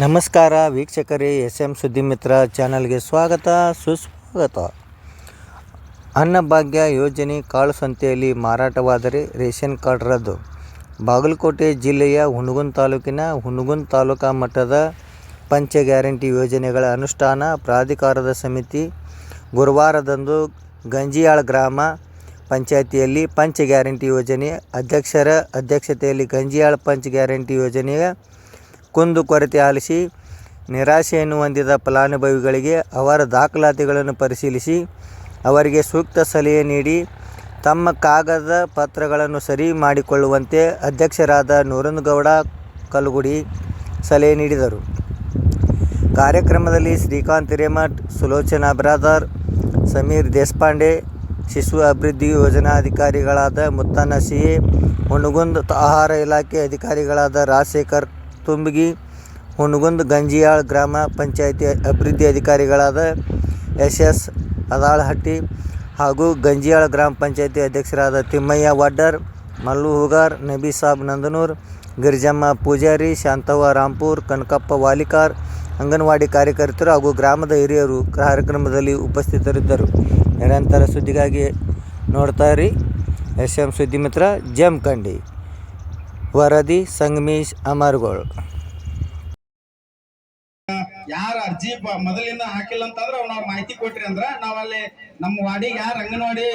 ನಮಸ್ಕಾರ ವೀಕ್ಷಕರೇ, SM ಸುದ್ದಿ ಮಿತ್ರ ಚಾನಲ್ಗೆ ಸ್ವಾಗತ ಸುಸ್ವಾಗತ. ಅನ್ನಭಾಗ್ಯ ಯೋಜನೆ ಕಾಳು ಸಂತೆಯಲ್ಲಿ ಮಾರಾಟವಾದರೆ ರೇಷನ್ ಕಾರ್ಡ್ ರದ್ದು. ಬಾಗಲಕೋಟೆ ಜಿಲ್ಲೆಯ ಹುನಗುಂದ ತಾಲೂಕಿನ ಹುನಗುಂದ ತಾಲೂಕಾ ಮಟ್ಟದ ಪಂಚ ಗ್ಯಾರಂಟಿ ಯೋಜನೆಗಳ ಅನುಷ್ಠಾನ ಪ್ರಾಧಿಕಾರದ ಸಮಿತಿ ಗುರುವಾರದಂದು ಗಂಜಿಯಾಳ ಗ್ರಾಮ ಪಂಚಾಯಿತಿಯಲ್ಲಿ ಪಂಚ ಗ್ಯಾರಂಟಿ ಯೋಜನೆ ಅಧ್ಯಕ್ಷರ ಅಧ್ಯಕ್ಷತೆಯಲ್ಲಿ ಗಂಜಿಯಾಳ ಪಂಚ ಗ್ಯಾರಂಟಿ ಯೋಜನೆಯ ಕುಂದುಕೊರತೆ ಆಲಿಸಿ ನಿರಾಶೆಯನ್ನು ಹೊಂದಿದ ಫಲಾನುಭವಿಗಳಿಗೆ ಅವರ ದಾಖಲಾತಿಗಳನ್ನು ಪರಿಶೀಲಿಸಿ ಅವರಿಗೆ ಸೂಕ್ತ ಸಲಹೆ ನೀಡಿ ತಮ್ಮ ಕಾಗದ ಪತ್ರಗಳನ್ನು ಸರಿ ಮಾಡಿಕೊಳ್ಳುವಂತೆ ಅಧ್ಯಕ್ಷರಾದ ನೂರಂದಗೌಡ ಕಲಗುಡಿ ಸಲಹೆ ನೀಡಿದರು. ಕಾರ್ಯಕ್ರಮದಲ್ಲಿ ಶ್ರೀಕಾಂತ್ ಹಿರೇಮಠ್, ಸುಲೋಚನಾ ಬ್ರಾದರ್, ಸಮೀರ್ ದೇಶಪಾಂಡೆ, ಶಿಶು ಅಭಿವೃದ್ಧಿ ಯೋಜನಾಧಿಕಾರಿಗಳಾದ ಮುತ್ತಣ್ಣ ಸಿಎ, ಹುನಗುಂದ ಆಹಾರ ಇಲಾಖೆ ಅಧಿಕಾರಿಗಳಾದ ರಾಜಶೇಖರ್ ತುಂಬಗಿ, ಹುನಗುಂದ ಗಂಜಿಯಾಳ ಗ್ರಾಮ ಪಂಚಾಯಿತಿ ಅಭಿವೃದ್ಧಿ ಅಧಿಕಾರಿಗಳಾದ SS ಅದಾಳಹಟ್ಟಿ ಹಾಗೂ ಗಂಜಿಯಾಳ ಗ್ರಾಮ ಪಂಚಾಯಿತಿ ಅಧ್ಯಕ್ಷರಾದ ತಿಮ್ಮಯ್ಯ ವಡ್ಡರ್, ಮಲ್ಲು ಹೂಗಾರ್, ನಬಿ ಸಾಬ್ ನಂದನೂರ್, ಗಿರಿಜಮ್ಮ ಪೂಜಾರಿ, ಶಾಂತವ್ವ ರಾಂಪುರ್, ಕನಕಪ್ಪ ವಾಲಿಕಾರ್, ಅಂಗನವಾಡಿ ಕಾರ್ಯಕರ್ತರು ಹಾಗೂ ಗ್ರಾಮದ ಹಿರಿಯರು ಕಾರ್ಯಕ್ರಮದಲ್ಲಿ ಉಪಸ್ಥಿತರಿದ್ದರು. ನಿರಂತರ ಸುದ್ದಿಗಾಗಿ ನೋಡ್ತಾ ಇರಿ SM ಸುದ್ದಿ ಮಿತ್ರ. ಜಮಖಂಡಿ ವರದಿ ಸಂಗಮೇಶ್ ಅಮರಗೋಳ್. ಯಾರ ಅರ್ಜಿ ಮೊದಲಿಂದ ಹಾಕಿಲ್ಲ ಅಂತಂದ್ರೆ ನಾವು ಮಾಹಿತಿ ಕೊಟ್ರಿ ಅಂದ್ರ ನಾವಲ್ಲಿ ನಮ್ಮ ವಾರ್ಡಿಗೆ ಯಾರು ಅಂಗನವಾಡಿ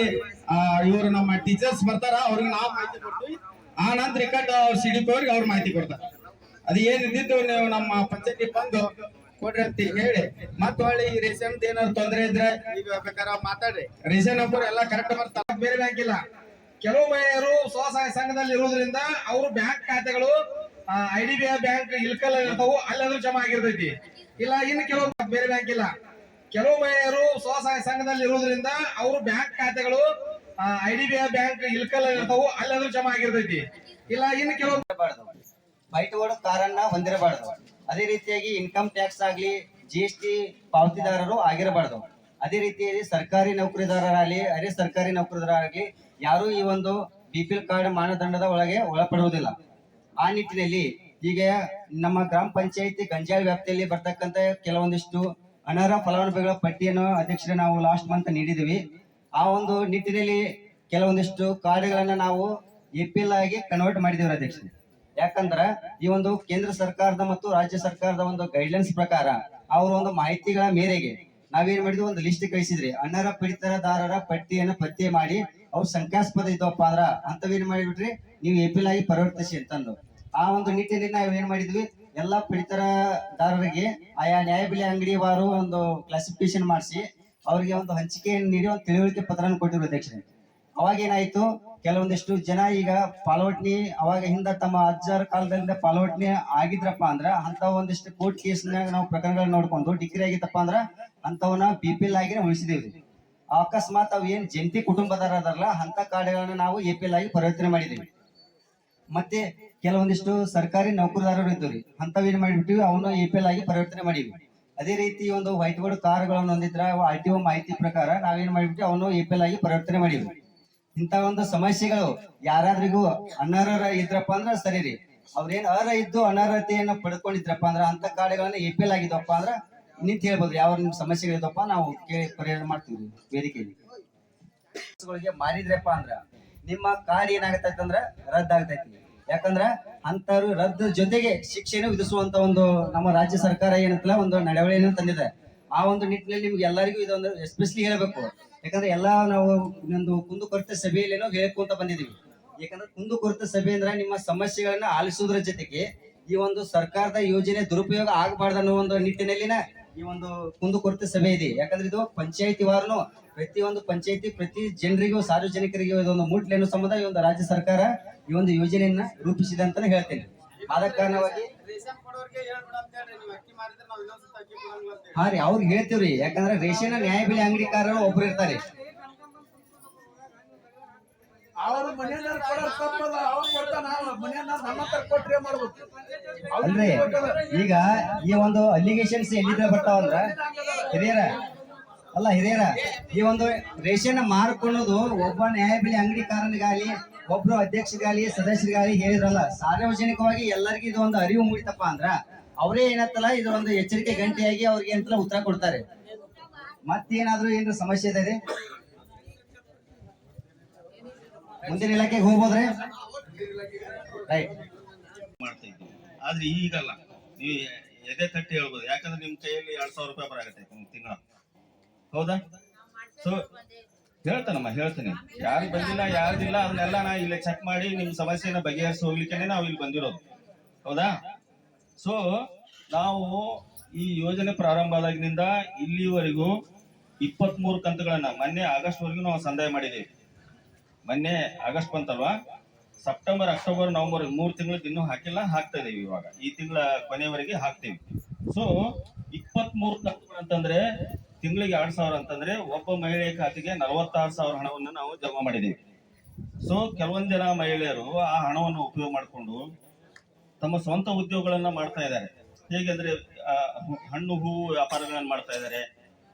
ಇವರು ನಮ್ಮ ಟೀಚರ್ಸ್ ಬರ್ತಾರ ಅವ್ರಿಗೆ ನಾವು ಮಾಹಿತಿ ಕೊಡ್ತೀವಿ. ಆ ನಂತರ ಈ ಕಡೆ CDP ಅವ್ರಿಗೆ ಅವ್ರು ಮಾಹಿತಿ ಕೊಡ್ತಾರ. ಅದು ಏನಿದ್ದು ನೀವು ನಮ್ಮ ಪಂಚಾಯತಿ ಬಂದು ಕೊಡ್ರಿ ಅಂತ ಹೇಳಿ ಮತ್ತ ಹೊಳ್ಳಿ ರೇಷನ್ ಏನಾದ್ರು ತೊಂದರೆ ಇದ್ರೆ ಈಗ ಬೇಕಾದ್ರೆ ಮಾತಾಡ್ರಿ. ರೇಷನ್ ಒಬ್ಬರು ಎಲ್ಲ ಕರೆಕ್ಟ್ ಬರ್ತಾರೆ, ಬೇರೆ ಬ್ಯಾಂಕ್ ಇಲ್ಲ. ಕೆಲವು ಮಹಿಳೆಯರು ಸ್ವಸಹಾಯ ಸಂಘದಲ್ಲಿ ಇರೋದ್ರಿಂದ ಅವರು ಬ್ಯಾಂಕ್ ಖಾತೆಗಳು IDBI ಬ್ಯಾಂಕ್ ಇಲ್ಕಲ್ ಇರ್ತಾವು, ಅಲ್ಲಾದ್ರೂ ಜಮಾ ಆಗಿರ್ತೈತಿ. ಇಲ್ಲ ಇನ್ನು ಕೆಲವು ಬೇರೆ ಬ್ಯಾಂಕ್ ಇಲ್ಲ. ಕೆಲವು ಮಹಿಳೆಯರು ಸ್ವಸಹಾಯ ಸಂಘದಲ್ಲಿ ಇರೋದ್ರಿಂದ ಅವರು ಬ್ಯಾಂಕ್ ಖಾತೆಗಳು IDBI ಬ್ಯಾಂಕ್ ಇಲ್ಕಲ್ ಇರ್ತಾವು, ಅಲ್ಲಾದ್ರೂ ಜಮಾ ಆಗಿರ್ತೈತಿ. ಇಲ್ಲ ಇನ್ನು ಕೆಲವು ಬೈಟುಗಳು ಕಾರನ್ನ ಹೊಂದಿರಬಾರದು. ಅದೇ ರೀತಿಯಾಗಿ ಇನ್ಕಮ್ ಟ್ಯಾಕ್ಸ್ ಆಗ್ಲಿ GST ಪಾವತಿದಾರರು ಆಗಿರಬಾರದು. ಅದೇ ರೀತಿಯಾಗಿ ಸರ್ಕಾರಿ ನೌಕರಿದಾರರಾಗಲಿ ಅರೆ ಸರ್ಕಾರಿ ನೌಕರಿದಾರರಾಗಲಿ ಯಾರು ಈ ಒಂದು BPL ಕಾರ್ಡ್ ಮಾನದಂಡದ ಒಳಗೆ ಒಳಪಡುವುದಿಲ್ಲ. ಆ ನಿಟ್ಟಿನಲ್ಲಿ ಈಗ ನಮ್ಮ ಗ್ರಾಮ ಪಂಚಾಯತಿ ಗಂಜಾಳ ವ್ಯಾಪ್ತಿಯಲ್ಲಿ ಬರ್ತಕ್ಕಂಥ ಕೆಲವೊಂದಿಷ್ಟು ಅನರ್ಹ ಫಲಾನುಭವಿಗಳ ಪಟ್ಟಿಯನ್ನು ಅಧ್ಯಕ್ಷರೇ ನಾವು ಲಾಸ್ಟ್ ಮಂತ್ ನೀಡಿದ್ದೀವಿ. ಆ ಒಂದು ನಿಟ್ಟಿನಲ್ಲಿ ಕೆಲವೊಂದಿಷ್ಟು ಕಾರ್ಡ್ಗಳನ್ನ ನಾವು APL ಆಗಿ ಕನ್ವರ್ಟ್ ಮಾಡಿದ್ದೀವಿ ಅಧ್ಯಕ್ಷರೇ. ಯಾಕಂದ್ರ ಈ ಒಂದು ಕೇಂದ್ರ ಸರ್ಕಾರದ ಮತ್ತು ರಾಜ್ಯ ಸರ್ಕಾರದ ಒಂದು ಗೈಡ್ಲೈನ್ಸ್ ಪ್ರಕಾರ ಅವರ ಒಂದು ಮಾಹಿತಿಗಳ ಮೇರೆಗೆ ನಾವೇನ್ ಮಾಡಿದ್ವಿ, ಒಂದು ಲಿಸ್ಟ್ ಕಳಿಸಿದ್ರಿ. ಅನರ್ಹ ಪಡಿತರದಾರರ ಪಟ್ಟಿಯನ್ನು ಪತ್ತೆ ಮಾಡಿ ಅವ್ರು ಸಂಖ್ಯಾಸ್ಪದ ಇದ್ದವಪ್ಪ ಅಂದ್ರ ಅಂತವೇನ್ ಮಾಡಿಬಿಟ್ರಿ ನೀವು APL ಆಗಿ ಪರಿವರ್ತಿಸಿ ಅಂತಂದು. ಆ ಒಂದು ನಿಟ್ಟಿನಲ್ಲಿ ನಾವ್ ಏನ್ ಮಾಡಿದ್ವಿ, ಎಲ್ಲಾ ಪಡಿತರದಾರರಿಗೆ ಆಯಾ ನ್ಯಾಯಬೆಲೆ ಅಂಗಡಿವಾರು ಒಂದು ಕ್ಲಾಸಿಫಿಕೇಶನ್ ಮಾಡಿಸಿ ಅವ್ರಿಗೆ ಒಂದು ಹಂಚಿಕೆಯನ್ನು ನೀಡಿ ಒಂದು ತಿಳುವಳಿಕೆ ಪತ್ರವನ್ನು ಕೊಟ್ಟಿದ್ರು ಅಧ್ಯಕ್ಷರೇ. ಅವಾಗ ಏನಾಯ್ತು, ಕೆಲವೊಂದಿಷ್ಟು ಜನ ಈಗ ಪಾಲವಟ್ನಿ ಅವಾಗ ಹಿಂದ ತಮ್ಮ ಅಜ್ಜರ ಕಾಲದಿಂದ ಪಾಲವಟ್ನಿ ಆಗಿದ್ರಪ್ಪ ಅಂದ್ರ ಅಂತ ಒಂದಿಷ್ಟು ಕೋರ್ಟ್ ಕೇಸ್ನಾಗ ನಾವು ಪ್ರಕರಣಗಳನ್ನ ನೋಡ್ಕೊಂಡು ಡಿಗ್ರಿ ಆಗಿತ್ತಪ್ಪ ಅಂದ್ರ ಅಂತವನ್ನ BPL ಆಗಿನೇ ಉಳಿಸಿದೇವ್ರಿ. ಅಕಸ್ಮಾತ್ ಅವ್ ಏನ್ ಜಂಟಿ ಕುಟುಂಬದಾರಲ್ಲ ಅಂತ ಕಾರ್ಡ್ಗಳನ್ನ ನಾವು APL ಆಗಿ ಪರಿವರ್ತನೆ ಮಾಡಿದೀವಿ. ಮತ್ತೆ ಕೆಲವೊಂದಿಷ್ಟು ಸರ್ಕಾರಿ ನೌಕರದಾರರು ಇದ್ದವ್ರಿ, ಅಂತವೇನ್ ಮಾಡಿಬಿಟ್ಟಿವಿ ಅವನು APL ಆಗಿ ಪರಿವರ್ತನೆ ಮಾಡಿವಿ. ಅದೇ ರೀತಿ ಒಂದು ವೈಟ್ ಬೋರ್ಡ್ ಕಾರ್ಗಳನ್ನು ಹೊಂದಿದ್ರ RTO ಮಾಹಿತಿ ಪ್ರಕಾರ ನಾವೇನ್ ಮಾಡಿಬಿಟ್ಟು ಅವನು APL ಆಗಿ ಪರಿವರ್ತನೆ ಮಾಡಿವಿ. ಇಂತ ಒಂದು ಸಮಸ್ಯೆಗಳು ಯಾರಾದ್ರಿಗೂ ಅನರ್ಹರ ಇದ್ರಪ್ಪ ಅಂದ್ರ ಸರಿ ರೀ, ಅವ್ರೇನ್ ಅರ್ಹ ಇದ್ದು ಅನರ್ಹತೆಯನ್ನ ಪಡ್ಕೊಂಡಿದ್ರಪ್ಪ ಅಂದ್ರ ಅಂತ ಕಾರ್ಡ್ಗಳನ್ನ APL ಆಗಿದ್ದಪ್ಪ ಅಂದ್ರ ನಿಂತ ಹೇಳ್ಬೋದು ಯಾವ ನಿಮ್ ಸಮಸ್ಯೆಗಳಿದ್ದಪ್ಪ ನಾವು ಕೇಳಿ ಪರಿಹಾರ ಮಾಡ್ತೀವಿ ವೇದಿಕೆಯಲ್ಲಿ. ಮಾರಿದ್ರಪ್ಪ ಅಂದ್ರ ನಿಮ್ಮ ಕಾರ್ಡ್ ಏನಾಗತೈತಿ ಅಂದ್ರ ರದ್ದು ಆಗ್ತೈತಿ. ಯಾಕಂದ್ರ ಅಂತವ್ರು ರದ್ದು ಜೊತೆಗೆ ಶಿಕ್ಷೆಯನ್ನು ವಿಧಿಸುವಂತ ಒಂದು ನಮ್ಮ ರಾಜ್ಯ ಸರ್ಕಾರ ಏನಂತಲ್ಲ ಒಂದು ನಡವಳಿಕೆಯನ್ನು ತಂದಿದೆ. ಆ ಒಂದು ನಿಟ್ಟಿನಲ್ಲಿ ನಿಮ್ಗೆ ಎಲ್ಲರಿಗೂ ಇದೊಂದು ಎಸ್ಪೆಷಲಿ ಹೇಳ್ಬೇಕು. ಯಾಕಂದ್ರೆ ಎಲ್ಲಾ ನಾವು ಇನ್ನೊಂದು ಕುಂದುಕೊರತೆ ಸಭೆಯಲ್ಲೇನೋ ಹೇಳ್ಕೊಂತ ಬಂದಿದೀವಿ. ಯಾಕಂದ್ರೆ ಕುಂದುಕೊರತೆ ಸಭೆ ಅಂದ್ರೆ ನಿಮ್ಮ ಸಮಸ್ಯೆಗಳನ್ನ ಆಲಿಸುವುದರ ಜೊತೆಗೆ ಈ ಒಂದು ಸರ್ಕಾರದ ಯೋಜನೆ ದುರುಪಯೋಗ ಆಗಬಾರ್ದು ಅನ್ನೋ ಒಂದು ನಿಟ್ಟಿನಲ್ಲಿನ ಈ ಒಂದು ಕುಂದುಕೊರತೆ ಸಭೆ ಇದೆ. ಯಾಕಂದ್ರೆ ಇದು ಪಂಚಾಯತಿ ವಾರನು ಪ್ರತಿಯೊಂದು ಪಂಚಾಯತಿ ಪ್ರತಿ ಜನರಿಗೂ ಸಾರ್ವಜನಿಕರಿಗೆ ಇದೊಂದು ಮುಟ್ಲಿ ಅನ್ನೋ ಸಂಬಂಧ ಈ ಒಂದು ರಾಜ್ಯ ಸರ್ಕಾರ ಈ ಒಂದು ಯೋಜನೆಯನ್ನ ರೂಪಿಸಿದೆ ಅಂತಾನೆ ಹೇಳ್ತೇನೆ. ಆದ ಕಾರಣವಾಗಿ ಹಾ ರೀ ಅವ್ರಿಗೆ ಹೇಳ್ತೀವ್ರಿ. ಯಾಕಂದ್ರೆ ರೇಷನ್ ನ್ಯಾಯಬೆಲೆ ಅಂಗಡಿಕಾರರು ಒಬ್ರು ಇರ್ತಾರೆ. ಅಲ್ರಿ ಈಗ ಈ ಒಂದು ಅಲಿಗೇಷನ್ಸ್ ಎಲ್ಲಿಂದ ಬರ್ತಾವಂದ್ರ ಹಿರಿಯರ ಈ ಒಂದು ರೇಷನ್ ಮಾರ್ಕೊಳ್ಳೋದು ಒಬ್ಬ ನ್ಯಾಯಬೆಲೆ ಅಂಗಡಿಕಾರನಿಗಾಲಿ ಒಬ್ರು ಅಧ್ಯಕ್ಷರಿಗಾಲಿ ಸದಸ್ಯರಿಗಾಲಿ ಹೇಳಿದ್ರಲ್ಲ, ಸಾರ್ವಜನಿಕವಾಗಿ ಎಲ್ಲರಿಗೂ ಇದು ಒಂದು ಅರಿವು ಮೂಡಿತಪ್ಪ ಅಂದ್ರ ಅವರೇ ಏನಂತಲ್ಲ ಇದು ಒಂದು ಎಚ್ಚರಿಕೆ ಗಂಟೆಯಾಗಿ ಅವ್ರಿಗೆ ಅಂತಲ್ಲ ಉತ್ತರ ಕೊಡ್ತಾರೆ. ಮತ್ತೇನಾದ್ರೂ ಏನ್ರ ಸಮಸ್ಯೆ ಇದೆ ರೀ? ಮುಂದಿನ ಇಲಾಖೆಗೆ ಹೋಗ್ಬೋದ್ರಿ? ರೈಟ್. ಮಾಡ್ತಾ ಇದ್ದೀವಿ. ಆದ್ರೆ ಈಗಲ್ಲ, ನೀವು ಎದೆ ತಟ್ಟಿ ಹೇಳ್ಬೋದು, ಯಾಕಂದ್ರೆ ನಿಮ್ ಕೈಯಲ್ಲಿ 2,000 ರೂಪಾಯಿ ಬರಾಗತ್ತೆ ತಿಂಗಳ, ಹೌದಾ? ಸೊ ಹೇಳ್ತೀನಿ, ಯಾರು ಬಂದಿಲ್ಲ ಯಾರ್ದಿಲ್ಲ ಅದನ್ನೆಲ್ಲ ನಾ ಇಲ್ಲಿ ಚೆಕ್ ಮಾಡಿ ನಿಮ್ ಸಮಸ್ಯೆನ ಬಗೆಹರಿಸಿ ಹೋಗ್ಲಿಕ್ಕೆ ನಾವು ಇಲ್ಲಿ ಬಂದಿರೋದು, ಹೌದಾ? ಸೊ ನಾವು ಈ ಯೋಜನೆ ಪ್ರಾರಂಭ ಆದಾಗಿನಿಂದ ಇಲ್ಲಿವರೆಗೂ 23 ಕಂತುಗಳನ್ನ ಮೊನ್ನೆ ಆಗಸ್ಟ್ ವರೆಗೂ ನಾವು ಸಂದಾಯ ಮಾಡಿದ್ದೀವಿ. ಮೊನ್ನೆ ಆಗಸ್ಟ್ ಬಂತಲ್ವಾ, ಸೆಪ್ಟೆಂಬರ್, ಅಕ್ಟೋಬರ್, ನವೆಂಬರ್ 3 ತಿಂಗಳಿಗೆ ಇನ್ನೂ ಹಾಕಿಲ್ಲ, ಹಾಕ್ತಾ ಇದೀವಿ. ಇವಾಗ ಈ ತಿಂಗಳ ಕೊನೆಯವರೆಗೆ ಹಾಕ್ತೀವಿ. ಸೊ 23 ಕಂತುಗಳು ಅಂತಂದ್ರೆ ತಿಂಗಳಿಗೆ 2,000 ಅಂತಂದ್ರೆ ಒಬ್ಬ ಮಹಿಳೆಯ ಖಾತೆಗೆ 46,000 ಹಣವನ್ನು ನಾವು ಜಮಾ ಮಾಡಿದ್ದೀವಿ. ಸೊ ಕೆಲವೊಂದು ಜನ ಮಹಿಳೆಯರು ಆ ಹಣವನ್ನು ಉಪಯೋಗ ಮಾಡಿಕೊಂಡು ತಮ್ಮ ಸ್ವಂತ ಉದ್ಯೋಗಗಳನ್ನ ಮಾಡ್ತಾ ಇದ್ದಾರೆ. ಹೇಗೆಂದ್ರೆ ಹಣ್ಣು ಹೂವು ವ್ಯಾಪಾರಗಳನ್ನ ಮಾಡ್ತಾ ಇದ್ದಾರೆ,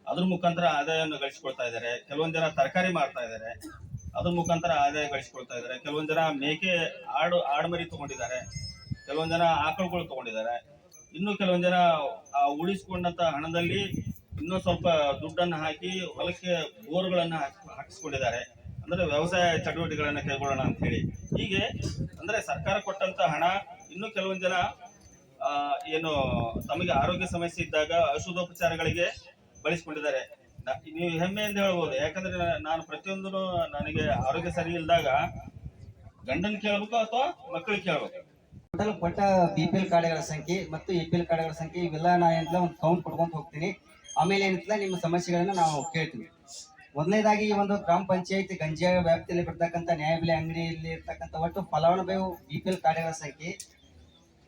ಅದ್ರ ಮುಖಾಂತರ ಆದಾಯವನ್ನು ಗಳಿಸ್ಕೊಳ್ತಾ ಇದ್ದಾರೆ. ಕೆಲವೊಂದ್ ಜನ ತರಕಾರಿ ಮಾಡ್ತಾ ಇದ್ದಾರೆ, ಅದ್ರ ಮುಖಾಂತರ ಆದಾಯ ಗಳಿಸ್ಕೊಳ್ತಾ ಇದ್ದಾರೆ. ಕೆಲವೊಂದ್ ಜನ ಮೇಕೆ ಆಡ್ಮರಿ ತಗೊಂಡಿದ್ದಾರೆ, ಕೆಲವೊಂದ್ ಜನ ಆಕಳುಗಳು ತಗೊಂಡಿದ್ದಾರೆ. ಇನ್ನು ಕೆಲವೊಂದ್ ಜನ ಉಳಿಸ್ಕೊಂಡಂತ ಹಣದಲ್ಲಿ ಇನ್ನೂ ಸ್ವಲ್ಪ ದುಡ್ಡನ್ನು ಹಾಕಿ ಹೊಲಕ್ಕೆ ಬೋರ್ಗಳನ್ನ ಹಾಕಿಸ್ಕೊಂಡಿದ್ದಾರೆ. ಅಂದ್ರೆ ವ್ಯವಸಾಯ ಚಟುವಟಿಕೆಗಳನ್ನ ಕೈಗೊಳ್ಳೋಣ ಅಂತ ಹೇಳಿ. ಹೀಗೆ ಅಂದ್ರೆ ಸರ್ಕಾರ ಕೊಟ್ಟಂತ ಹಣ ಇನ್ನು ಕೆಲವೊಂದ್ ಜನ ಏನು ತಮಗೆ ಆರೋಗ್ಯ ಸಮಸ್ಯೆ ಇದ್ದಾಗ ಔಷಧೋಪಚಾರಗಳಿಗೆ ಬಳಸ್ಕೊಂಡಿದ್ದಾರೆ. ನೀವು ಹೆಮ್ಮೆಯಿಂದ ಹೇಳ್ಬೋದು, ಯಾಕಂದ್ರೆ ನಾನು ಪ್ರತಿಯೊಂದು ನನಗೆ ಆರೋಗ್ಯ ಸರಿ ಇಲ್ದಾಗ ಗಂಡನ್ ಕೇಳ್ಬೇಕು ಅಥವಾ ಮಕ್ಕಳಿಗೆ ಕೇಳ್ಬೇಕು. ಟೋಟಲ್ ಕೊಟ್ಟ BPL ಕಾರ್ಡ್ಗಳ ಸಂಖ್ಯೆ ಮತ್ತು APL ಕಾರ್ಡ್ಗಳ ಸಂಖ್ಯೆ ಇವೆಲ್ಲ ನಾ ಏನಿಲ್ಲ ಒಂದು ಕೌಂಟ್ ಕೊಡ್ಕೊಂತ ಹೋಗ್ತೀನಿ. ಆಮೇಲೆ ಏನಿಲ್ಲ ನಿಮ್ಮ ಸಮಸ್ಯೆಗಳನ್ನ ನಾವು ಕೇಳ್ತೀವಿ. ಮೊದಲನೇದಾಗಿ ಈ ಒಂದು ಗ್ರಾಮ ಪಂಚಾಯತ್ ಗಂಜಾಳ ವ್ಯಾಪ್ತಿಯಲ್ಲಿ ಬರ್ತಕ್ಕಂಥ ನ್ಯಾಯಬೆಲೆ ಅಂಗಡಿಯಲ್ಲಿ ಇರ್ತಕ್ಕಂಥ ಒಟ್ಟು ಫಲಾನುಭವಿ BPL ಕಾರ್ಡ್ಗಳ ಸಂಖ್ಯೆ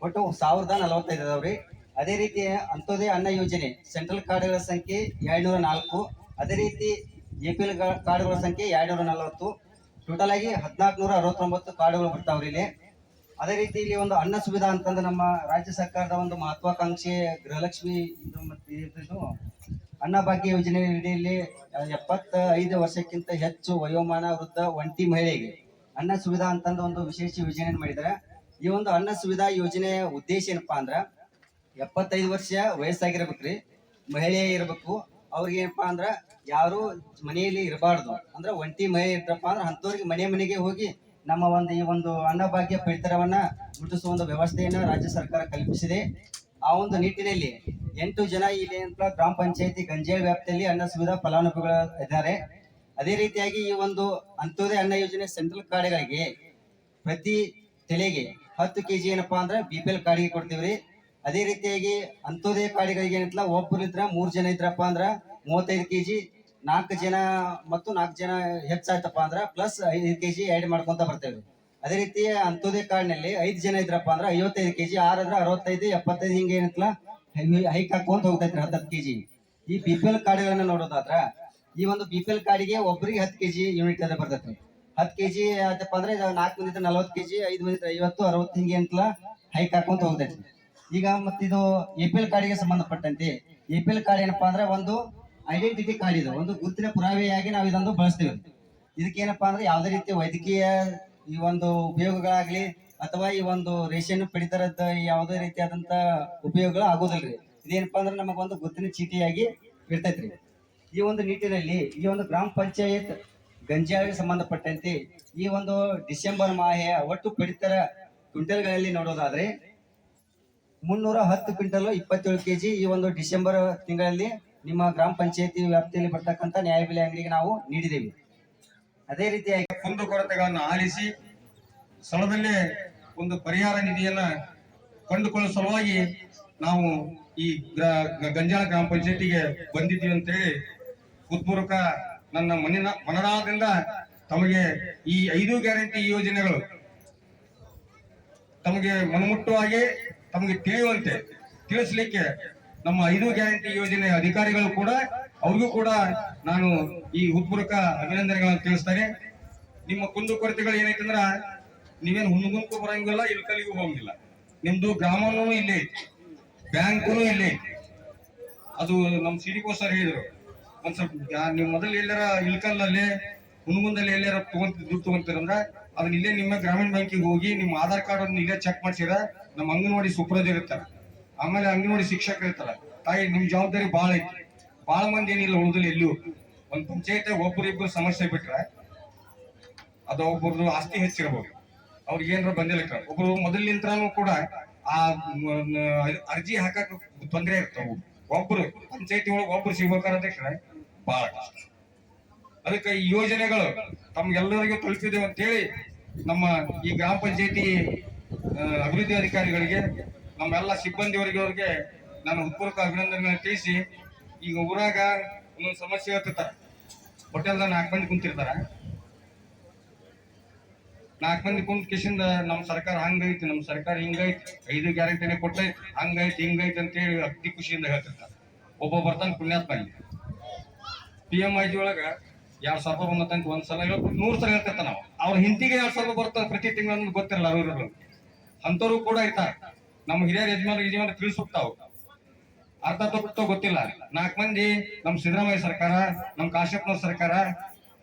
ಒಟ್ಟು 1045 ಅದಾವ್ರಿ. ಅದೇ ರೀತಿ ಅಂತ್ಯೋದಯ ಅನ್ನ ಯೋಜನೆ ಸೆಂಟ್ರಲ್ ಕಾರ್ಡ್ಗಳ ಸಂಖ್ಯೆ 204. ಅದೇ ರೀತಿ APL ಕಾರ್ಡ್ಗಳ ಸಂಖ್ಯೆ 240. ಟೋಟಲ್ ಆಗಿ 1469 ಕಾರ್ಡ್ಗಳು ಬರ್ತಾವ್ರಿ ಇಲ್ಲಿ. ಅದೇ ರೀತಿ ಇಲ್ಲಿ ಒಂದು ಅನ್ನ ಸುವಿಧಾ ಅಂತಂದ್ರೆ ನಮ್ಮ ರಾಜ್ಯ ಸರ್ಕಾರದ ಒಂದು ಮಹತ್ವಾಕಾಂಕ್ಷೆ ಗೃಹಲಕ್ಷ್ಮಿ ಇದು ಅನ್ನ ಭಾಗ್ಯ ಯೋಜನೆ ಅಡಿಯಲ್ಲಿ 75 ವರ್ಷಕ್ಕಿಂತ ಹೆಚ್ಚು ವಯೋಮಾನ ವೃದ್ಧ ಒಂಟಿ ಮಹಿಳೆಗೆ ಅನ್ನ ಸುವಿಧಾ ಅಂತಂದ ಒಂದು ವಿಶೇಷ ಯೋಜನೆ ಮಾಡಿದ್ದಾರೆ. ಈ ಒಂದು ಅನ್ನ ಸುವಿಧಾ ಯೋಜನೆಯ ಉದ್ದೇಶ ಏನಪ್ಪಾ ಅಂದ್ರ 75 ವರ್ಷ ವಯಸ್ಸಾಗಿರ್ಬೇಕ್ರಿ, ಮಹಿಳೆ ಇರ್ಬೇಕು. ಅವ್ರಿಗೆ ಏನಪ್ಪಾ ಅಂದ್ರ ಯಾರು ಮನೆಯಲ್ಲಿ ಇರಬಾರ್ದು, ಅಂದ್ರ ಒಂಟಿ ಮಹಿಳೆ ಇರ್ತಾರಪ್ಪ ಅಂದ್ರ ಅಂತವ್ರಿಗೆ ಮನೆಗೆ ಹೋಗಿ ನಮ್ಮ ಈ ಒಂದು ಅನ್ನಭಾಗ್ಯ ಪಡಿತರವನ್ನ ಮುಟ್ಟಿಸುವ ಒಂದು ವ್ಯವಸ್ಥೆಯನ್ನ ರಾಜ್ಯ ಸರ್ಕಾರ ಕಲ್ಪಿಸಿದೆ. ಆ ಒಂದು ನಿಟ್ಟಿನಲ್ಲಿ 8 ಜನ ಇಲ್ಲಿ ಗ್ರಾಮ ಪಂಚಾಯತಿ ಗಂಜಾಳ ವ್ಯಾಪ್ತಿಯಲ್ಲಿ ಅನ್ನ ಸುವಿಧಾ ಫಲಾನುಭವಿಗಳು ಇದ್ದಾರೆ. ಅದೇ ರೀತಿಯಾಗಿ ಈ ಒಂದು ಅಂತ್ಯೋದಯ ಅನ್ನ ಯೋಜನೆ ಸೆಂಟ್ರಲ್ ಕಾರ್ಡ್ಗಳಿಗೆ ಪ್ರತಿ ತಲೆಗೆ 10 kg ಏನಪ್ಪಾ ಅಂದ್ರೆ BPL ಕಾರ್ಡ್ಗೆ ಕೊಡ್ತೀವ್ರಿ. ಅದೇ ರೀತಿಯಾಗಿ ಅಂತ್ಯೋದಯ ಕಾರ್ಡ್ಗಳಿಗೆ ಏನಂತಲ್ಲ ಒಬ್ಬರು ಇದ್ರ 3 ಜನ ಇದ್ರಪ್ಪ ಅಂದ್ರ 35 kg, 4 ಜನ ಮತ್ತು 4 ಜನ ಹೆಚ್ಚಾಯ್ತಪ್ಪ ಅಂದ್ರ ಪ್ಲಸ್ 5 kg ಆಡ್ ಮಾಡ್ಕೊಂತ ಬರ್ತೇವೆ. ಅದೇ ರೀತಿ ಅಂತ್ಯೋದಯ ಕಾರ್ಡ್ನಲ್ಲಿ 5 ಜನ ಇದ್ರಪ್ಪ ಅಂದ್ರ 55 kg, 6 ಆದ್ರ 65, 75 ಹಿಂಗೆ ಏನಂತಲ್ಲ ಹೈಕ್ ಹಾಕೊಂತ ಹೋಗ್ತೈತ್ರಿ 10 kg. ಈ BPL ಕಾರ್ಡ್ಗಳನ್ನ ನೋಡೋದಾದ್ರ ಈ ಒಂದು BPL ಕಾರ್ಡಿಗೆ ಒಬ್ಬರಿಗೆ 10 kg ಯೂನಿಟ್ ಅದ ಬರ್ತೈತ್ರಿ. 10 kg ಆಯ್ತಪ್ಪ ಅಂದ್ರೆ 4 ಮಂದಿ 40 kg, 5 ಮಂದಿ 50, 60 ಹಿಂಗೆ ಅಂತಲ್ಲ ಹೈಕ್ ಹಾಕೊಂತ ಹೋಗ್ತೈತ್ರಿ. ಈಗ ಮತ್ತಿದು APL ಕಾರ್ಡಿಗೆ ಸಂಬಂಧಪಟ್ಟಂತೆ APL ಕಾರ್ಡ್ ಏನಪ್ಪಾ ಅಂದ್ರೆ ಒಂದು ಐಡೆಂಟಿಟಿ ಕಾರ್ಡ್, ಇದು ಒಂದು ಗುರುತಿನ ಪುರಾವೆಯಾಗಿ ನಾವು ಇದೊಂದು ಬಳಸ್ತೀವಿ. ಇದಕ್ಕೇನಪ್ಪಾ ಅಂದ್ರೆ ಯಾವುದೇ ರೀತಿ ವೈದ್ಯಕೀಯ ಈ ಒಂದು ಉಪಯೋಗಗಳಾಗ್ಲಿ ಅಥವಾ ಈ ಒಂದು ರೇಷನ್ ಪಡಿತರದ ಯಾವುದೇ ರೀತಿಯಾದಂತ ಉಪಯೋಗಗಳು ಆಗೋದಿಲ್ರಿ. ಇದೇನಪ್ಪಾ ಅಂದ್ರೆ ನಮಗೊಂದು ಗುರುತಿನ ಚೀಟಿಯಾಗಿ ಇರ್ತೈತ್ರಿ. ಈ ಒಂದು ನಿಟ್ಟಿನಲ್ಲಿ ಈ ಒಂದು ಗ್ರಾಮ ಪಂಚಾಯತ್ ಗಂಜಾಳಿಗೆ ಸಂಬಂಧಪಟ್ಟಂತೆ ಈ ಒಂದು ಡಿಸೆಂಬರ್ ಮಾಹೆಯ ಒಟ್ಟು ಪಡಿತರ ಕ್ವಿಂಟಲ್ಗಳಲ್ಲಿ ನೋಡೋದಾದ್ರೆ 310 ಕ್ವಿಂಟಲ್ 27 kg ಈ ಒಂದು ಡಿಸೆಂಬರ್ ತಿಂಗಳಲ್ಲಿ ನಿಮ್ಮ ಗ್ರಾಮ ಪಂಚಾಯತಿ ವ್ಯಾಪ್ತಿಯಲ್ಲಿ ಬರ್ತಕ್ಕಂಥ ನ್ಯಾಯಬೆಲೆ ಅಂಗಡಿಗೆ ನಾವು ನೀಡಿದ್ದೇವೆ. ಅದೇ ರೀತಿಯಾಗಿ ಕುಂದುಕೊರತೆಗಳನ್ನು ಆಲಿಸಿ ಸ್ಥಳದಲ್ಲೇ ಒಂದು ಪರಿಹಾರ ನಿಧಿಯನ್ನ ಕಂಡುಕೊಳ್ಳುವ ಸಲುವಾಗಿ ನಾವು ಈ ಗಂಜಾಳ ಗ್ರಾಮ ಪಂಚಾಯತಿಗೆ ಬಂದಿದ್ದೀವಿ ಅಂತೇಳಿ ಹೃತ್ಪೂರ್ವಕ ನನ್ನ ಮನದಾಳದಿಂದ ತಮಗೆ ಈ 5 ಗ್ಯಾರಂಟಿ ಯೋಜನೆಗಳು ತಮಗೆ ಮನಮುಟ್ಟುವಾಗಿ ತಮಗೆ ತಿಳಿಯುವಂತೆ ತಿಳಿಸ್ಲಿಕ್ಕೆ ನಮ್ಮ 5 ಗ್ಯಾರಂಟಿ ಯೋಜನೆ ಅಧಿಕಾರಿಗಳು ಕೂಡ ಅವ್ರಿಗೂ ಕೂಡ ನಾನು ಈ ಹೃತ್ಪೂರ್ವಕ ಅಭಿನಂದನೆಗಳನ್ನು ತಿಳಿಸ್ತೇನೆ. ನಿಮ್ಮ ಕುಂದುಕೊರತೆಗಳು ಏನೈತಂದ್ರ ನೀವೇನು ಹುಣ್ಣುಗುಂಕು ಬರಂಗಿಲ್ಲ, ಇಲ್ಕಲ್ಲಿಗೂ ಹೋಗಂಗಿಲ್ಲ. ನಿಮ್ದು ಗ್ರಾಮನೂ ಇಲ್ಲೇ ಐತಿ, ಬ್ಯಾಂಕೂ ಇಲ್ಲೇ ಐತಿ. ಅದು ನಮ್ಮ ಸಿಡಿಕೋ ಸರ್ ಹೇಳಿದ್ರು, ಒಂದ್ ಸ್ವಲ್ಪ ನೀವು ಮೊದಲು ಎಲ್ಲಾರ ಇಲ್ಕಲ್ಲಲ್ಲಿ ಹುಣಗುಂದಲ್ಲಿ ಎಲ್ಲಾರ ದುಡ್ಡು ತಗೊಂತೀರಂದ್ರ ಅದನ್ನ ಇಲ್ಲೇ ನಿಮ್ಮ ಗ್ರಾಮೀಣ ಬ್ಯಾಂಕಿಗೆ ಹೋಗಿ ನಿಮ್ಮ ಆಧಾರ್ ಕಾರ್ಡ್ ಅನ್ನು ಇಲ್ಲೇ ಚೆಕ್ ಮಾಡ್ಸಿರ ನಮ್ಮ ಅಂಗನವಾಡಿ ಸೂಪರ್ವೈಸರ್ ಇರ್ತಾರೆ, ಆಮೇಲೆ ಅಂಗನವಾಡಿ ಶಿಕ್ಷಕರು ಇರ್ತಾರ. ತಾಯಿ ನಿಮ್ ಜವಾಬ್ದಾರಿ ಬಾಳ ಐತಿ. ಬಾಳ ಮಂದಿ ಏನಿಲ್ಲ ಉಳಿದಿಲ್ಲ ಎಲ್ಲೂ. ಒಂದ್ ಪಂಚಾಯತ್ ಒಬ್ಬರಿಬ್ಬರು ಸಮಸ್ಯೆ ಬಿಟ್ರೆ ಅದು ಒಬ್ಬರದು ಆಸ್ತಿ ಹೆಚ್ಚಿರಬಹುದು. ಅವ್ರಿಗೆ ಏನಾರ ಬಂದಿಲ್ಲ. ಒಬ್ರು ಮೊದಲಿನಿಂತ್ರನೂ ಕೂಡ ಆ ಅರ್ಜಿ ಹಾಕಕ್ ತೊಂದರೆ ಇರ್ತಾವ. ಒಬ್ರು ಪಂಚಾಯತಿ ಒಳಗೆ ಒಬ್ರು ಸಿಗ್ಬೇಕಾದ್ರೆ ಬಹಳ ಕಷ್ಟ. ಅದಕ್ಕೆ ಈ ಯೋಜನೆಗಳು ತಮ್ಗೆಲ್ಲರಿಗೂ ತಲುಪಿದ್ದೇವೆ ಅಂತೇಳಿ ನಮ್ಮ ಈ ಗ್ರಾಮ ಪಂಚಾಯತಿ ಅಭಿವೃದ್ಧಿ ಅಧಿಕಾರಿಗಳಿಗೆ, ನಮ್ಮೆಲ್ಲ ಸಿಬ್ಬಂದಿಯವರಿಗೆ ಅವ್ರಿಗೆ ನಾನು ಹೃತ್ಪೂರ್ವಕ ಅಭಿನಂದನೆಗಳನ್ನು ತಿಳಿಸಿ, ಈಗ ಊರಾಗ ಒಂದೊಂದು ಸಮಸ್ಯೆ ಹೇಳ್ತಿರ್ತಾರ. ಹೋಟೆಲ್ದಾಗ 4 ಮಂದಿ ಕುಂತಿರ್ತಾರ. 4 ಮಂದಿ ಕುಂತ ಕಿಶಿಂದ ನಮ್ಮ ಸರ್ಕಾರ ಹಂಗೈತಿ, ನಮ್ಮ ಸರ್ಕಾರ ಹಿಂಗೈತಿ, 5 ಗ್ಯಾರಂಟಿನೇ ಕೊಟ್ಟೈತಿ, ಹಂಗೈತಿ ಹಿಂಗೈತಿ ಅಂತೇಳಿ ಅತಿ ಖುಷಿಯಿಂದ ಹೇಳ್ತಿರ್ತಾರ. ಒಬ್ಬ ಬರ್ತಾನ ಪುಣ್ಯಾತ್ಮ. PMIG ಒಳಗ 2,000 ರೂಪಾಯಿ ಬಂದಂತ ಒಂದ್ಸಲ 100 ಸಲ ಹೇಳ್ತಿರ್ತಾನ. ನಾವು ಅವ್ರ ಹಿಂದಿಗೆ 2,000 ರೂಪಾಯಿ ಬರ್ತದೆ ಪ್ರತಿ ತಿಂಗಳು ಗೊತ್ತಿರಲ್ಲ. ಅವ್ರು ಅಂತವ್ರು ಕೂಡ ಇರ್ತಾರೆ. ನಮ್ಮ ಹಿರಿಯರ ಯಜಮಾನ ತಿಳಿಸ್ಬಿಡ್ತಾವ. ಅರ್ಥ ತಪ್ಪು ಗೊತ್ತಿಲ್ಲ. 4 ಮಂದಿ ನಮ್ ಸಿದ್ದರಾಮಯ್ಯ ಸರ್ಕಾರ, ನಮ್ ಕಾಶ್ಯಪ್ನವ್ರ ಸರ್ಕಾರ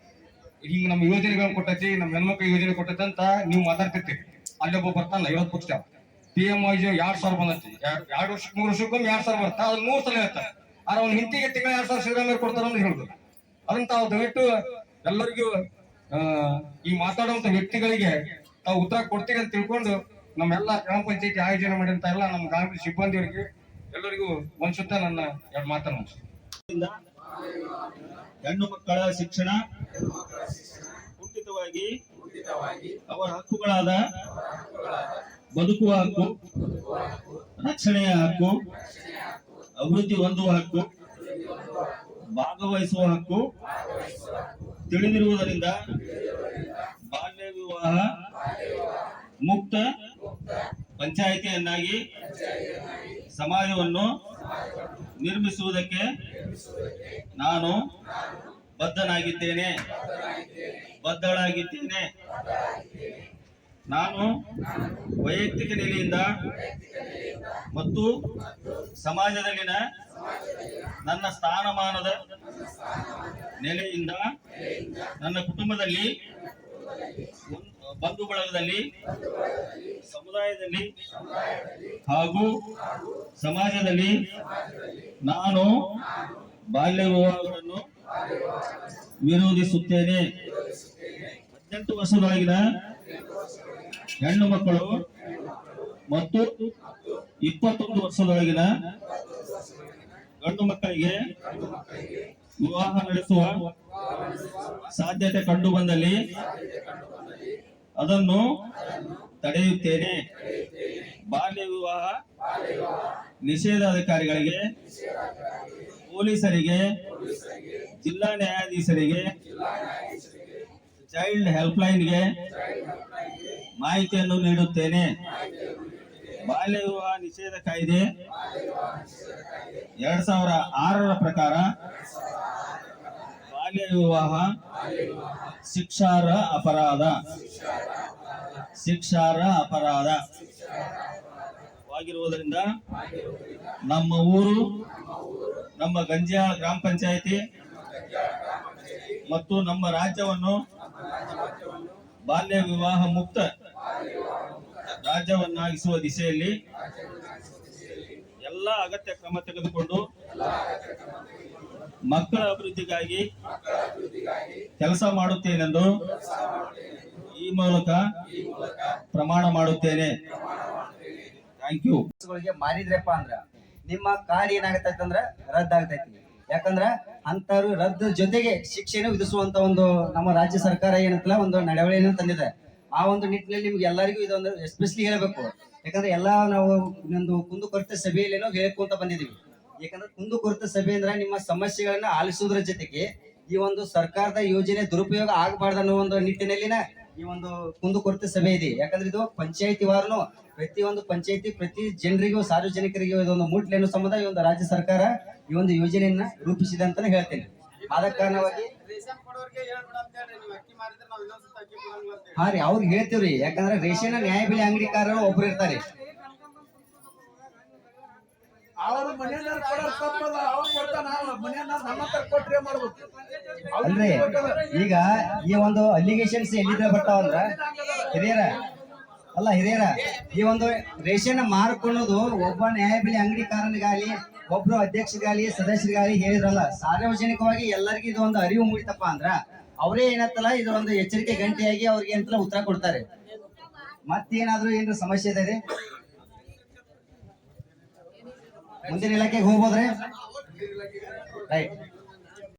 ಹಿಂಗ ನಮ್ ಯೋಜನೆಗಳನ್ನ ಕೊಟ್ಟೈತಿ, ನಮ್ ಹೆಣ್ಮಕ್ಳು ಯೋಜನೆ ಕೊಟ್ಟೈತಿ ಅಂತ ನೀವು ಮಾತಾಡ್ತಿರ್ತೀರಿ. ಅಲ್ಲೊಬ್ಬ ಬರ್ತಾನಲ್ಲ 50 ಪಕ್ಷ PMIG 2,000 ಬಂದೈತಿ. 2 ವರ್ಷಕ್ಕೆ 3 ವರ್ಷಕ್ಕೊಮ್ಮೆ 2,000 ಬರ್ತಾ, ಅದನ್ನ 100 ಸಲ ಹೇಳ್ತಾರೆ. ಆದ್ರೆ ಅವ್ನ ಹಿಂದಿಗೆ ತಿಂಗಳ 2,000 ಸಿದ್ದರಾಮಯ್ಯ ಕೊಡ್ತಾರ ಅಂತ ಹೇಳುದು. ಅದನ್ನ ತಾವು ದಯವಿಟ್ಟು ಎಲ್ಲರಿಗೂ ಈ ಮಾತಾಡುವಂತ ವ್ಯಕ್ತಿಗಳಿಗೆ ತಾವು ಉತ್ತರ ಕೊಡ್ತೀರಿ ಅಂತ ತಿಳ್ಕೊಂಡು ನಮ್ಮೆಲ್ಲ ಗ್ರಾಮ ಪಂಚಾಯತಿ ಆಯೋಜನೆ ಮಾಡಿದಂತ ಎಲ್ಲ ನಮ್ಮ ಗ್ರಾಮದ ಸಿಬ್ಬಂದಿಯವರಿಗೆ ಎಲ್ಲರಿಗೂ ಒಂದ್ಸುತ್ತ ನನ್ನ 2 ಮಾತನ್ನು ಹೆಣ್ಣು ಮಕ್ಕಳ ಶಿಕ್ಷಣ ಕುಂಠಿತವಾಗಿ ಅವರ ಹಕ್ಕುಗಳಾದ ಬದುಕುವ ಹಕ್ಕು, ರಕ್ಷಣೆಯ ಹಕ್ಕು, ಅಭಿವೃದ್ಧಿ ಹೊಂದುವ ಹಕ್ಕು, ಭಾಗವಹಿಸುವ ಹಕ್ಕು ತಿಳಿದಿರುವುದರಿಂದ ಬಾಲ್ಯ ವಿವಾಹ ಮುಕ್ತ ಪಂಚಾಯಿತಿಯನ್ನಾಗಿ ಸಮಾಜವನ್ನು ನಿರ್ಮಿಸುವುದಕ್ಕೆ ನಾನು ಬದ್ಧಳಾಗಿದ್ದೇನೆ. ನಾನು ವೈಯಕ್ತಿಕ ನೆಲೆಯಿಂದ ಮತ್ತು ಸಮಾಜದಲ್ಲಿನ ನನ್ನ ಸ್ಥಾನಮಾನದ ನೆಲೆಯಿಂದ ನನ್ನ ಕುಟುಂಬದಲ್ಲಿ, ಬಂಧು ಬಳಗದಲ್ಲಿ, ಸಮುದಾಯದಲ್ಲಿ ಹಾಗೂ ಸಮಾಜದಲ್ಲಿ ನಾನು ಬಾಲ್ಯ ವಿವಾಹಗಳನ್ನು ವಿರೋಧಿಸುತ್ತೇನೆ. 18 ವರ್ಷದೊಳಗಿನ ಹೆಣ್ಣು ಮಕ್ಕಳು ಮತ್ತು 21 ವರ್ಷದೊಳಗಿನ ಗಂಡು ಮಕ್ಕಳಿಗೆ ವಿವಾಹ ನಡೆಸುವ ಸಾಧ್ಯತೆ ಕಂಡು ಬಂದಲ್ಲಿ ಅದನ್ನು ತಡೆಯುತ್ತೇನೆ. ಬಾಲ್ಯ ವಿವಾಹ ನಿಷೇಧಾಧಿಕಾರಿಗಳಿಗೆ, ಪೊಲೀಸರಿಗೆ, ಜಿಲ್ಲಾ ನ್ಯಾಯಾಧೀಶರಿಗೆ, ಚೈಲ್ಡ್ ಹೆಲ್ಪ್ಲೈನ್ಗೆ ಮಾಹಿತಿಯನ್ನು ನೀಡುತ್ತೇನೆ. ಬಾಲ್ಯ ವಿವಾಹ ನಿಷೇಧ ಕಾಯ್ದೆ 2006 ಪ್ರಕಾರ ಬಾಲ್ಯ ವಿವಾಹ ಶಿಕ್ಷಾರ್ಹ ಅಪರಾಧವಾಗಿರುವುದರಿಂದ ನಮ್ಮ ಊರು, ನಮ್ಮ ಗಂಜಿಯಾಳ ಗ್ರಾಮ ಪಂಚಾಯಿತಿ ಮತ್ತು ನಮ್ಮ ರಾಜ್ಯವನ್ನು ಬಾಲ್ಯ ವಿವಾಹ ಮುಕ್ತ ರಾಜ್ಯವನ್ನಾಗಿಸುವ ದಿಶೆಯಲ್ಲಿ ಎಲ್ಲ ಅಗತ್ಯ ಕ್ರಮ ತೆಗೆದುಕೊಂಡು ಮಕ್ಕಳ ಅಭಿವೃದ್ಧಿಗಾಗಿ ಕೆಲಸ ಮಾಡುತ್ತೇನೆಂದು ಈ ಮೂಲಕ ಪ್ರಮಾಣ ಮಾಡುತ್ತೇನೆ. Thank you. ಮಾರಿದ್ರಪ್ಪ ಅಂದ್ರ ನಿಮ್ಮ ಕಾರ್ಡ್ ಏನಾಗತೈತಿ ಅಂದ್ರ ರದ್ದಾಗ್ತೈತಿ. ಯಾಕಂದ್ರ ಅಂತವ್ರು ರದ್ದು ಜೊತೆಗೆ ಶಿಕ್ಷೆನೂ ವಿಧಿಸುವಂತ ಒಂದು ನಮ್ಮ ರಾಜ್ಯ ಸರ್ಕಾರ ಏನಂತಲ್ಲ ಒಂದು ನಡವಳಿಕೆಯನ್ನು ತಂದಿದೆ. ಆ ಒಂದು ನಿಟ್ಟಿನಲ್ಲಿ ನಿಮ್ಗೆ ಎಲ್ಲರಿಗೂ ಇದೊಂದು ಎಸ್ಪೆಷಲಿ ಹೇಳಬೇಕು. ಯಾಕಂದ್ರೆ ಎಲ್ಲಾ ನಾವು ಒಂದು ಕುಂದುಕೊರತೆ ಸಭೆಯಲ್ಲೇನೋ ಹೇಳ್ಕೊಂತ ಬಂದಿದೀವಿ. ಯಾಕಂದ್ರೆ ಕುಂದುಕೊರತೆ ಸಭೆ ಅಂದ್ರೆ ನಿಮ್ಮ ಸಮಸ್ಯೆಗಳನ್ನ ಆಲಿಸುವುದರ ಜೊತೆಗೆ ಈ ಒಂದು ಸರ್ಕಾರದ ಯೋಜನೆ ದುರುಪಯೋಗ ಆಗಬಾರ್ದು ಅನ್ನೋ ಒಂದು ನಿಟ್ಟಿನಲ್ಲಿನ ಈ ಒಂದು ಕುಂದುಕೊರತೆ ಸಭೆ ಇದೆ. ಯಾಕಂದ್ರೆ ಇದು ಪಂಚಾಯತಿ ವಾರನು ಪ್ರತಿಯೊಂದು ಪಂಚಾಯತಿ ಪ್ರತಿ ಜನರಿಗೂ ಸಾರ್ವಜನಿಕರಿಗೂ ಇದೊಂದು ಮುಟ್ಲಿ ಅನ್ನೋ ಸಂಬಂಧ ಈ ಒಂದು ರಾಜ್ಯ ಸರ್ಕಾರ ಈ ಒಂದು ಯೋಜನೆಯನ್ನ ರೂಪಿಸಿದೆ ಅಂತಾನೆ ಹೇಳ್ತೇನೆ. ಆದ ಕಾರಣವಾಗಿ ಹಾ ರೀ ಅವ್ರಿಗೆ ಹೇಳ್ತೀವ್ರಿ. ಯಾಕಂದ್ರೆ ರೇಷನ್ ನ್ಯಾಯಬೆಲೆ ಅಂಗಡಿಕಾರರು ಒಬ್ರು ಇರ್ತಾರೆ. ಅಲ್ರಿ ಈಗ ಈ ಒಂದು ಅಲಿಗೇಷನ್ಸ್ ಎಲ್ಲಿಂದ ಬರ್ತಾವಂದ್ರ ಹಿರಿಯರ ಅಲ್ಲ ಹಿರಿಯರ, ಈ ಒಂದು ರೇಷನ್ ಮಾರ್ಕೊಳ್ಳೋದು ಒಬ್ಬ ನ್ಯಾಯಬೆಲೆ ಅಂಗಡಿಕಾರನಿಗಾಲಿ ಒಬ್ರು ಅಧ್ಯಕ್ಷರಿಗಾಲಿ ಸದಸ್ಯರಿಗಾಲಿ ಹೇಳಿದ್ರಲ್ಲ, ಸಾರ್ವಜನಿಕವಾಗಿ ಎಲ್ಲರಿಗೂ ಇದು ಒಂದು ಅರಿವು ಮೂಡಿತಪ್ಪ ಅಂದ್ರ ಅವರೇ ಏನತ್ತಲ್ಲ ಇದು ಒಂದು ಎಚ್ಚರಿಕೆ ಗಂಟೆಯಾಗಿ ಅವ್ರಿಗೆ ಅಂತಲ್ಲ ಉತ್ತರ ಕೊಡ್ತಾರೆ. ಮತ್ತೇನಾದ್ರೂ ಏನ್ರ ಸಮಸ್ಯೆ ಇದೆ? ಮುಂದಿನ ಇಲಾಖೆಗೆ ಹೋಗ್ಬೋದ್ರಿ? ರೈಟ್.